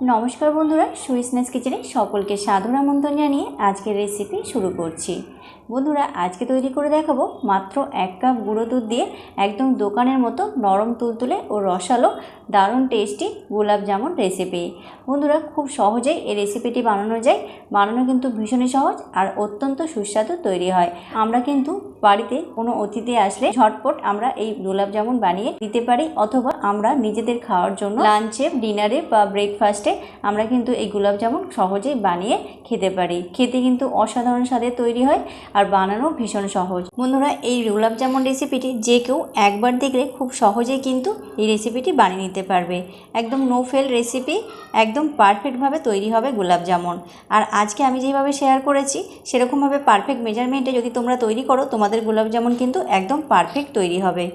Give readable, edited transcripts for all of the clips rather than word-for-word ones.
নমস্কার বন্ধুরা, সুইসনেস কিচেনে সকলকে সাদর আমন্ত্রণ জানিয়ে আজকের রেসিপি শুরু করছি। বন্ধুরা, আজকে তৈরি করে দেখাবো মাত্র 1 কাপ গুঁড়ো দুধ দিয়ে একদম দোকানের মতো নরম তুলতুলে ও রসালো দারুণ টেস্টি গোলাপ জামুন রেসিপি। বন্ধুরা, খুব সহজেই এই রেসিপিটি বানানো যায়। বানানো কিন্তু ভীষণই সহজ আর অত্যন্ত সুস্বাদু তৈরি হয়। আমরা কিন্তু বাড়িতে কোনো অতিথি আসলে ঝটপট আমরা এই গোলাপ জামুন বানিয়ে দিতে পারি, অথবা আমরা নিজেদের খাওয়ার জন্য লাঞ্চে, ডিনারে বা ব্রেকফাস্টে আমরা কিন্তু এই গোলাপ জামুন সহজেই বানিয়ে খেতে পারি। খেতে কিন্তু অসাধারণ স্বাদে তৈরি হয় আর বানানো ভীষণ সহজ। বন্ধুরা, এই গোলাপ জামুন রেসিপিটি যে কেউ একবার দেখলে খুব সহজেই কিন্তু এই রেসিপিটি বানিয়ে নিতে পারবে। একদম নো ফেল রেসিপি, একদম পারফেক্টভাবে তৈরি হবে গোলাপ জামুন। আর আজকে আমি যেভাবে শেয়ার করেছি সেরকমভাবে পারফেক্ট মেজারমেন্টে যদি তোমরা তৈরি করো, তোমাদের গোলাপ জামুন কিন্তু একদম পারফেক্ট তৈরি হবে।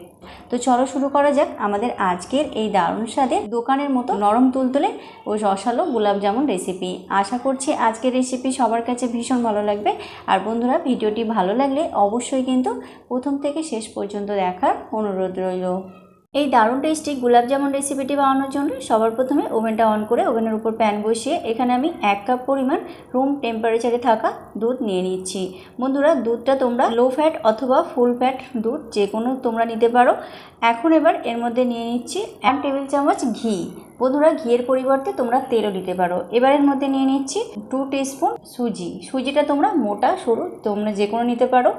তো চলো শুরু করা যাক আমাদের আজকের এই দারুণ স্বাদের দোকানের মতো নরম তুলতুলে ও রসালো গোলাপ জামুন রেসিপি। আশা করছি আজকের রেসিপি সবার কাছে ভীষণ ভালো লাগবে। আর বন্ধুরা, ভিডিওটি ভালো লাগলে অবশ্যই কিন্তু প্রথম থেকে শেষ পর্যন্ত দেখার অনুরোধ রইল। এই দারুণ টেস্টি গোলাপ জামুন রেসিপিটি বানানোর জন্য সবার প্রথমে ওভেনটা অন করে ওভেনের উপর প্যান বসিয়ে এখানে আমি 1 কাপ পরিমাণ রুম টেম্পারেচারে থাকা দুধ নিয়ে নিচ্ছি। বন্ধুরা, দুধটা তোমরা লো ফ্যাট অথবা ফুল ফ্যাট দুধ যে কোনো তোমরা নিতে পারো। এখন এবার এর মধ্যে নিয়ে নিচ্ছি 1 টেবিল চামচ ঘি। বন্ধুরা, ঘিয়ের পরিবর্তে তোমরা তেলও দিতে পারো। এবার এর মধ্যে নিয়ে নিচ্ছি 2 টিস্পুন সুজি। সুজিটা তোমরা মোটা সরু তোমরা যে কোনো নিতে পারো।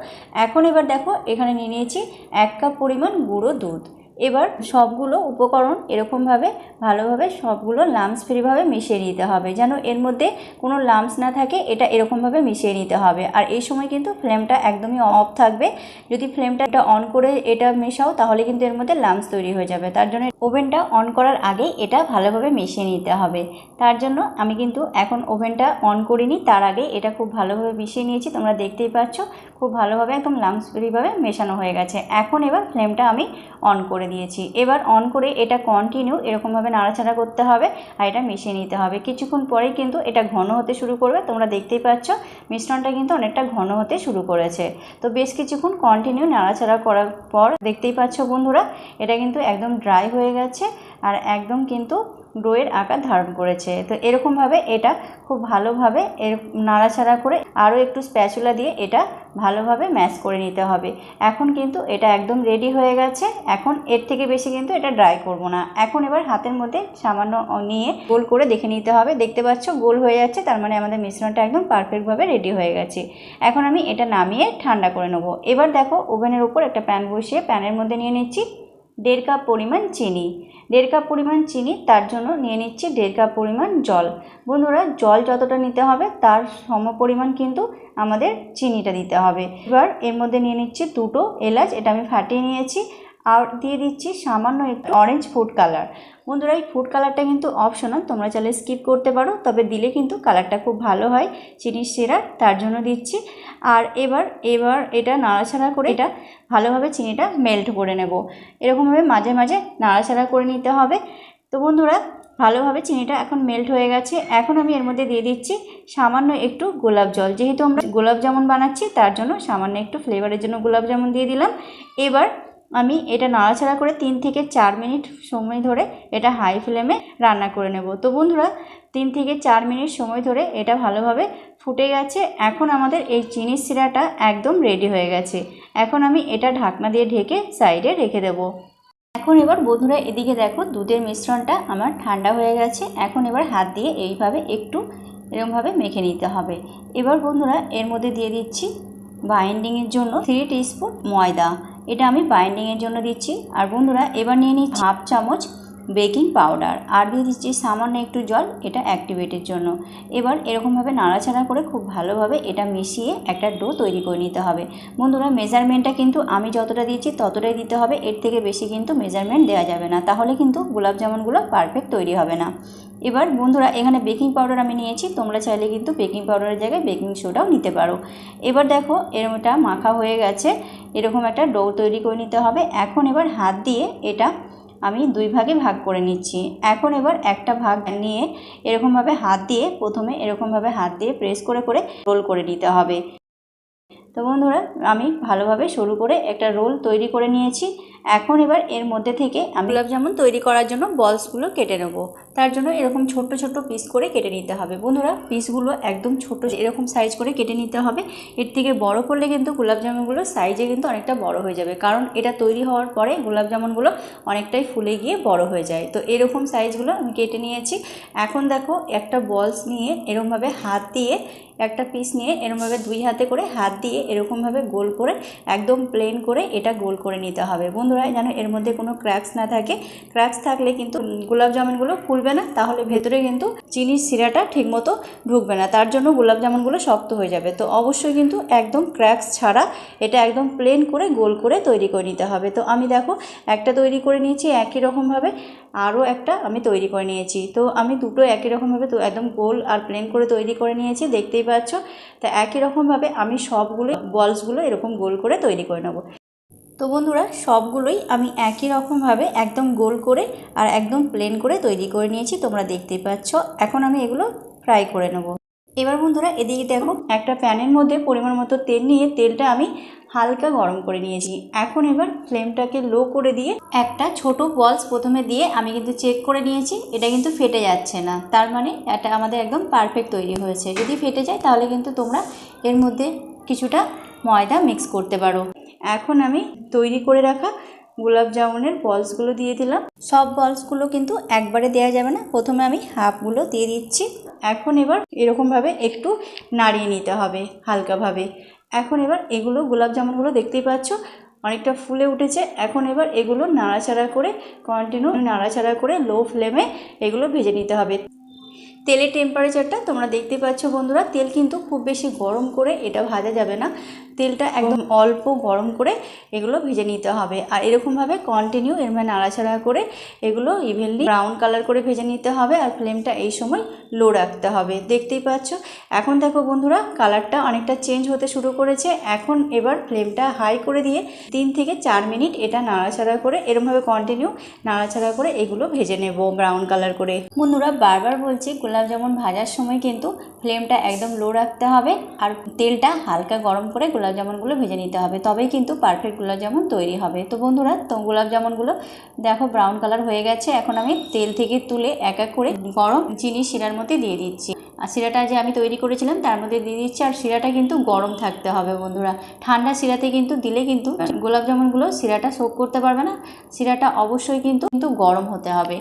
এখন এবার দেখো এখানে নিয়ে নিয়েছি 1 কাপ পরিমাণ গুঁড়ো দুধ। এবার সবগুলো উপকরণ এরকমভাবে ভালোভাবে সবগুলো লাম্পস ফ্রিভাবে মিশিয়ে নিতে হবে, যেন এর মধ্যে কোনো লাম্পস না থাকে। এটা এরকমভাবে মিশিয়ে নিতে হবে। আর এই সময় কিন্তু ফ্লেমটা একদমই অফ থাকবে। যদি ফ্লেমটা অন করে এটা মেশাও তাহলে কিন্তু এর মধ্যে লাম্পস তৈরি হয়ে যাবে। তার জন্য ওভেনটা অন করার আগেই এটা ভালোভাবে মিশিয়ে নিতে হবে। তার জন্য আমি কিন্তু এখন ওভেনটা অন করিনি, তার আগে এটা খুব ভালোভাবে মিশিয়ে নিয়েছি। তোমরা দেখতেই পাচ্ছ খুব ভালোভাবে একদম লাম্পস ফ্রিভাবে মেশানো হয়ে গেছে। এখন এবার ফ্লেমটা আমি অন করে দিয়েছি। এবার অন করে এটা কন্টিনিউ এরকমভাবে নাড়াচাড়া করতে হবে আর এটা মিশিয়ে নিতে হবে। কিছুক্ষণ পরেই কিন্তু এটা ঘন হতে শুরু করবে। তোমরা দেখতেই পাচ্ছ মিশ্রণটা কিন্তু অনেকটা ঘন হতে শুরু করেছে। তো বেশ কিছুক্ষণ কন্টিনিউ নাড়াচাড়া করার পর দেখতেই পাচ্ছ বন্ধুরা, এটা কিন্তু একদম ড্রাই হয়ে গেছে আর একদম কিন্তু ডোয়ের আকার ধারণ করেছে। তো এরকমভাবে এটা খুব ভালোভাবে নাড়াচাড়া করে আরও একটু স্প্যাচুলা দিয়ে এটা ভালোভাবে ম্যাশ করে নিতে হবে। এখন কিন্তু এটা একদম রেডি হয়ে গেছে। এখন এর থেকে বেশি কিন্তু এটা ড্রাই করব না। এখন এবার হাতের মধ্যে সামান্য নিয়ে গোল করে দেখে নিতে হবে। দেখতে পাচ্ছ গোল হয়ে যাচ্ছে, তার মানে আমাদের মিশ্রণটা একদম পারফেক্টভাবে রেডি হয়ে গেছে। এখন আমি এটা নামিয়ে ঠান্ডা করে নেব। এবার দেখো ওভেনের উপর একটা প্যান বসিয়ে প্যানের মধ্যে নিয়ে নিচ্ছি 1.5 কাপ পরিমাণ চিনি। 1.5 কাপ পরিমাণ চিনি, তার জন্য নিয়ে নিচ্ছি 1.5 কাপ পরিমাণ জল। বন্ধুরা, জল যতটা নিতে হবে তার সমপরিমাণ কিন্তু আমাদের চিনিটা দিতে হবে। এবার এর মধ্যে নিয়ে নিচ্ছি 2টো এলাচ, এটা আমি ফাটিয়ে নিয়েছি। আর দিয়ে দিচ্ছি সামান্য একটু অরেঞ্জ ফুড কালার। বন্ধুরা, এই ফুড কালারটা কিন্তু অপশনাল, তোমরা চাইলে স্কিপ করতে পারো, তবে দিলে কিন্তু কালারটা খুব ভালো হয় চিনির শিরার, তার জন্য দিচ্ছি। আর এবার এটা নাড়াচাড়া করে এটা ভালোভাবে চিনিটা মেল্ট করে নেব। এরকমভাবে মাঝে মাঝে নাড়াচাড়া করে নিতে হবে। তো বন্ধুরা, ভালোভাবে চিনিটা এখন মেল্ট হয়ে গেছে। এখন আমি এর মধ্যে দিয়ে দিচ্ছি সামান্য একটু গোলাপ জল। যেহেতু আমরা গোলাপ জামুন বানাচ্ছি তার জন্য সামান্য একটু ফ্লেভারের জন্য গোলাপ জামুন দিয়ে দিলাম। এবার আমি এটা নাড়াচাড়া করে 3 থেকে 4 মিনিট সময় ধরে এটা হাই ফ্লেমে রান্না করে নেব। তো বন্ধুরা, 3 থেকে 4 মিনিট সময় ধরে এটা ভালোভাবে ফুটে গেছে। এখন আমাদের এই চিনির শিরাটা একদম রেডি হয়ে গেছে। এখন আমি এটা ঢাকনা দিয়ে ঢেকে সাইডে রেখে দেব। এখন এবার বন্ধুরা এদিকে দেখো দুধের মিশ্রণটা আমার ঠান্ডা হয়ে গেছে। এখন এবার হাত দিয়ে এইভাবে একটু এরকমভাবে মেখে নিতে হবে। এবার বন্ধুরা এর মধ্যে দিয়ে দিচ্ছি বাইন্ডিংয়ের জন্য 3 টিস্পুন ময়দা। এটা আমি বাইন্ডিংয়ের জন্য দিচ্ছি। আর বন্ধুরা, এবার নিয়ে নিচ্ছি 1/2 চামচ বেকিং পাউডার আর দিয়ে দিচ্ছি সামান্য একটু জল, এটা অ্যাক্টিভেটের জন্য। এবার এরকমভাবে নাড়াচাড়া করে খুব ভালোভাবে এটা মিশিয়ে একটা ডো তৈরি করে নিতে হবে। বন্ধুরা, মেজারমেন্টটা কিন্তু আমি যতটা দিচ্ছি ততটাই দিতে হবে, এর থেকে বেশি কিন্তু মেজারমেন্ট দেওয়া যাবে না, তাহলে কিন্তু গোলাপ জামুনগুলো পারফেক্ট তৈরি হবে না। এবার বন্ধুরা, এখানে বেকিং পাউডার আমি নিয়েছি, তোমরা চাইলে কিন্তু বেকিং পাউডারের জায়গায় বেকিং সোডাও নিতে পারো। এবার দেখো এরকমটা মাখা হয়ে গেছে, এরকম একটা ডো তৈরি করে নিতে হবে। এখন এবার হাত দিয়ে এটা আমি 2 ভাগে ভাগ করে নিচ্ছি। এখন এবার একটা ভাগ নিয়ে এরকমভাবে হাত দিয়ে প্রথমে এরকমভাবে হাত দিয়ে প্রেস করে করে রোল করে নিতে হবে। তো বন্ধুরা, আমি ভালোভাবে সরু করে একটা রোল তৈরি করে নিয়েছি। এখন এবার এর মধ্যে থেকে আমি গোলাপ জামুন তৈরি করার জন্য বলসগুলো কেটে নেব। তার জন্য এরকম ছোট্ট ছোট্ট পিস করে কেটে নিতে হবে। বন্ধুরা পিসগুলো একদম ছোট এরকম সাইজ করে কেটে নিতে হবে। এর থেকে বড় করলে কিন্তু গোলাপ জামুনগুলো সাইজে কিন্তু অনেকটা বড় হয়ে যাবে, কারণ এটা তৈরি হওয়ার পরে গোলাপ জামুনগুলো অনেকটাই ফুলে গিয়ে বড় হয়ে যায়। তো এরকম সাইজগুলো আমি কেটে নিয়েছি। এখন দেখো একটা বলস নিয়ে এরকমভাবে হাত দিয়ে একটা পিস নিয়ে এরকমভাবে দুই হাতে করে হাত দিয়ে এরকমভাবে গোল করে একদম প্লেন করে এটা গোল করে নিতে হবে। বন্ধুরা যেন এর মধ্যে কোনো ক্র্যাকস না থাকে, ক্র্যাকস থাকলে কিন্তু গোলাপ জামুনগুলো ফুলবে না, তাহলে ভেতরে কিন্তু চিনির শিরাটা ঠিকমতো ঢুকবে না, তার জন্য গোলাপ জামুনগুলো শক্ত হয়ে যাবে। তো অবশ্যই কিন্তু একদম ক্র্যাকস ছাড়া এটা একদম প্লেন করে গোল করে তৈরি করে নিতে হবে। তো আমি দেখো একটা তৈরি করে নিয়েছি, একই রকমভাবে আরও একটা আমি তৈরি করে নিয়েছি। তো আমি দুটো একই রকমভাবে তো একদম গোল আর প্লেন করে তৈরি করে নিয়েছি, দেখতেই পাচ্ছ। তা একই রকমভাবে আমি সবগুলো বলসগুলো এরকম গোল করে তৈরি করে নেব। তো বন্ধুরা সবগুলোই আমি একই রকমভাবে একদম গোল করে আর একদম প্লেন করে তৈরি করে নিয়েছি, তোমরা দেখতেই পাচ্ছ। এখন আমি এগুলো ফ্রাই করে নেব। এবার বন্ধুরা এদিকে দেখো একটা প্যানের মধ্যে পরিমাণ মতো তেল নিয়ে তেলটা আমি হালকা গরম করে নিয়েছি। এখন এবার ফ্লেমটাকে লো করে দিয়ে একটা ছোট বলস প্রথমে দিয়ে আমি কিন্তু চেক করে নিয়েছি, এটা কিন্তু ফেটে যাচ্ছে না, তার মানে এটা আমাদের একদম পারফেক্ট তৈরি হয়েছে। যদি ফেটে যায় তাহলে কিন্তু তোমরা এর মধ্যে কিছুটা ময়দা মিক্স করতে পারো। এখন আমি তৈরি করে রাখা গোলাপ জামুনের বলসগুলো দিয়ে দিলাম। সব বলসগুলো কিন্তু একবারে দেওয়া যাবে না, প্রথমে আমি হাফগুলো দিয়ে দিচ্ছি। এখন এবার এরকমভাবে একটু নাড়িয়ে নিতে হবে হালকাভাবে। এখন এবার এগুলো গোলাপ জামুনগুলো দেখতেই পাচ্ছ অনেকটা ফুলে উঠেছে। এখন এবার এগুলো নাড়াচাড়া করে কন্টিনিউ নাড়াচাড়া করে লো ফ্লেমে এগুলো ভেজে নিতে হবে। তেলের টেম্পারেচারটা তোমরা দেখতে পাচ্ছ বন্ধুরা, তেল কিন্তু খুব বেশি গরম করে এটা ভাজা যাবে না, তেলটা একদম অল্প গরম করে এগুলো ভেজে নিতে হবে। আর এরকমভাবে কন্টিনিউ এর মধ্যে নাড়াচাড়া করে এগুলো ইভেনলি ব্রাউন কালার করে ভেজে নিতে হবে। আর ফ্লেমটা এই সময় লো রাখতে হবে, দেখতেই পাচ্ছ। এখন দেখো বন্ধুরা কালারটা অনেকটা চেঞ্জ হতে শুরু করেছে। এখন এবার ফ্লেমটা হাই করে দিয়ে 3 থেকে 4 মিনিট এটা নাড়াচাড়া করে এরকমভাবে কন্টিনিউ নাড়াচাড়া করে এগুলো ভেজে নেব ব্রাউন কালার করে। বন্ধুরা বারবার বলছি গোলাপ জামুন ভাজার সময় কিন্তু ফ্লেমটা একদম লো রাখতে হবে আর তেলটা হালকা গরম করে গোলাপ জামুনগুলো ভেজে নিতে হবে, তবেই কিন্তু পারফেক্ট গোলাপ জামুন তৈরি হবে। তো বন্ধুরা তো গোলাপ জামুনগুলো দেখো ব্রাউন কালার হয়ে গেছে। এখন আমি তেল থেকে তুলে এক এক করে গরম চিনি শিরার মধ্যে দিয়ে দিচ্ছি। আর শিরাটা যে আমি তৈরি করেছিলাম তার মধ্যে দিয়ে দিচ্ছি। আর শিরাটা কিন্তু গরম থাকতে হবে বন্ধুরা, ঠান্ডা শিরাতে কিন্তু দিলে কিন্তু গোলাপ জামুনগুলো শিরাটা সোক করতে পারবে না, শিরাটা অবশ্যই কিন্তু গরম হতে হবে।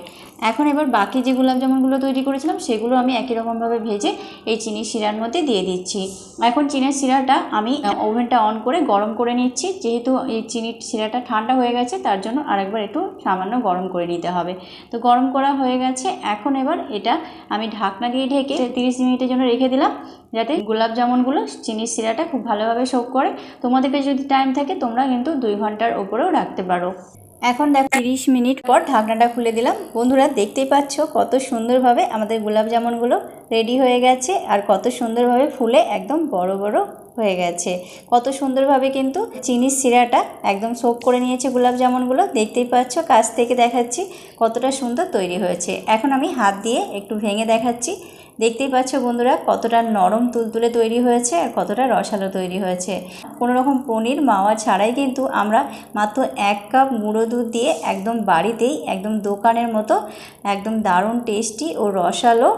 এখন এবার বাকি যে গোলাপ জামুনগুলো তৈরি করেছিলাম সেগুলো আমি একই রকমভাবে ভেজে এই চিনির শিরার মধ্যে দিয়ে দিচ্ছি। এখন চিনির শিরাটা আমি ওভেনটা অন করে গরম করে নিচ্ছি, যেহেতু এই চিনির শিরাটা ঠান্ডা হয়ে গেছে তার জন্য আরেকবার একটু সামান্য গরম করে নিতে হবে। তো গরম করা হয়ে গেছে, এখন এবার এটা আমি ঢাকনা দিয়ে ঢেকে 30 মিনিটের জন্য রেখে দিলাম, যাতে গোলাপ জামুনগুলো চিনির শিরাটা খুব ভালোভাবে সোক করে। তোমাদেরকে যদি টাইম থাকে তোমরা কিন্তু 2 ঘন্টার ওপরেও রাখতে পারো। এখন দেখো 30 মিনিট পর ঢাকনাটা খুলে দিলাম। বন্ধুরা দেখতেই পাচ্ছ কত সুন্দরভাবে আমাদের গোলাপ জামুনগুলো রেডি হয়ে গেছে আর কত সুন্দরভাবে ফুলে একদম বড় বড় হয়ে গেছে। কত সুন্দরভাবে কিন্তু চিনির শিরাটা একদম সোক করে নিয়েছে গোলাপ জামুনগুলো, দেখতেই পাচ্ছ কাছ থেকে দেখাচ্ছি কতটা সুন্দর তৈরি হয়েছে। এখন আমি হাত দিয়ে একটু ভেঙে দেখাচ্ছি, দেখতেই পাচ্ছ বন্ধুরা কতটা নরম তুলতুলে তৈরি হয়েছে আর কতটা রসালো তৈরি হয়েছে। কোনো রকম পনির মাওয়া ছাড়াই কিন্তু আমরা মাত্র 1 কাপ গুঁড়ো দুধ দিয়ে একদম বাড়িতেই একদম দোকানের মতো একদম দারুণ টেস্টি ও রসালো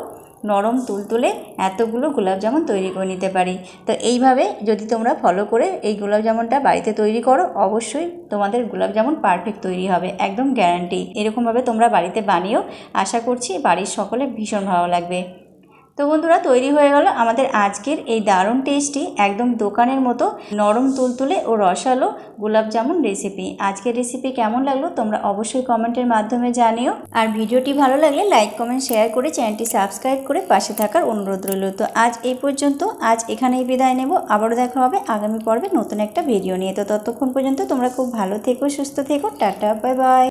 নরম তুলতুলে এতগুলো গোলাপ জামুন তৈরি করে নিতে পারি। তো এইভাবে যদি তোমরা ফলো করে এই গোলাপ জামুনটা বাড়িতে তৈরি করো, অবশ্যই তোমাদের গোলাপ জামুন পারফেক্ট তৈরি হবে, একদম গ্যারান্টি। এরকমভাবে তোমরা বাড়িতে বানিয়েও আশা করছি বাড়ির সকলে ভীষণ ভালো লাগবে। তো বন্ধুরা তৈরি হয়ে গেল আমাদের আজকের এই দারুণ টেস্টি একদম দোকানের মতো নরম তুলতুলে ও রসালো গোলাপ জামুন রেসিপি। আজকের রেসিপি কেমন লাগলো তোমরা অবশ্যই কমেন্টের মাধ্যমে জানিও। আর ভিডিওটি ভালো লাগলে লাইক কমেন্ট শেয়ার করে চ্যানেলটি সাবস্ক্রাইব করে পাশে থাকার অনুরোধ রইল। তো আজ এই পর্যন্ত, আজ এখানেই বিদায় নেব। আবারও দেখা হবে আগামী পর্বে নতুন একটা ভিডিও নিয়ে। তো ততক্ষণ পর্যন্ত তোমরা খুব ভালো থেকো, সুস্থ থেকো, টাটা, বাই বাই।